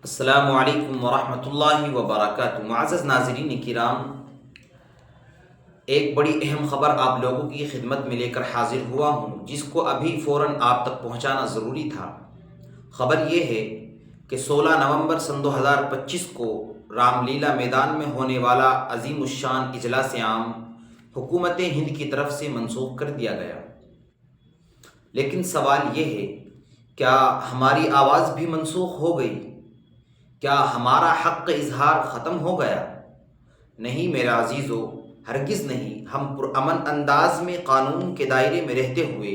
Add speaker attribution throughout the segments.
Speaker 1: السلام علیکم ورحمۃ اللہ وبرکاتہ۔ معزز ناظرین کرام، ایک بڑی اہم خبر آپ لوگوں کی خدمت میں لے کر حاضر ہوا ہوں، جس کو ابھی فوراً آپ تک پہنچانا ضروری تھا۔ خبر یہ ہے کہ 16 نومبر سن 2025 کو رام لیلا میدان میں ہونے والا عظیم الشان اجلاس عام حکومت ہند کی طرف سے منسوخ کر دیا گیا۔ لیکن سوال یہ ہے، کیا ہماری آواز بھی منسوخ ہو گئی؟ کیا ہمارا حق اظہار ختم ہو گیا؟ نہیں میرے عزیزو، ہرگز نہیں۔ ہم پرامن انداز میں قانون کے دائرے میں رہتے ہوئے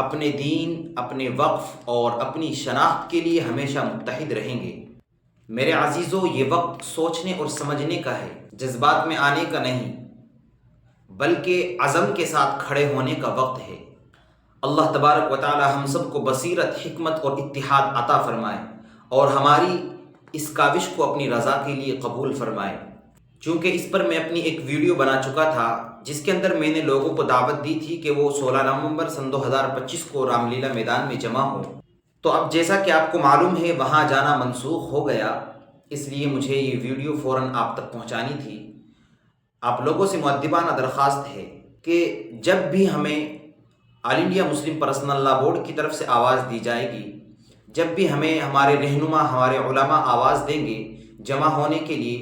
Speaker 1: اپنے دین، اپنے وقف اور اپنی شناخت کے لیے ہمیشہ متحد رہیں گے۔ میرے عزیزو، یہ وقت سوچنے اور سمجھنے کا ہے، جذبات میں آنے کا نہیں، بلکہ عزم کے ساتھ کھڑے ہونے کا وقت ہے۔ اللہ تبارک و تعالی ہم سب کو بصیرت، حکمت اور اتحاد عطا فرمائے اور ہماری اس کاوش کو اپنی رضا کے لیے قبول فرمائے۔ چونکہ اس پر میں اپنی ایک ویڈیو بنا چکا تھا، جس کے اندر میں نے لوگوں کو دعوت دی تھی کہ وہ 16 نومبر سن 2025 کو رام لیلا میدان میں جمع ہو، تو اب جیسا کہ آپ کو معلوم ہے وہاں جانا منسوخ ہو گیا، اس لیے مجھے یہ ویڈیو فوراً آپ تک پہنچانی تھی۔ آپ لوگوں سے مؤدبانہ درخواست ہے کہ جب بھی ہمیں all India Muslim personal law board کی طرف سے آواز دی جائے گی، جب بھی ہمیں ہمارے رہنما، ہمارے علماء آواز دیں گے جمع ہونے کے لیے،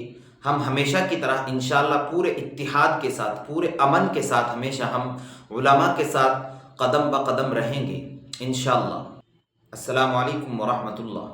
Speaker 1: ہم ہمیشہ کی طرح انشاءاللہ پورے اتحاد کے ساتھ، پورے امن کے ساتھ ہمیشہ ہم علماء کے ساتھ قدم بقدم رہیں گے انشاءاللہ۔ السلام علیکم ورحمۃ اللہ۔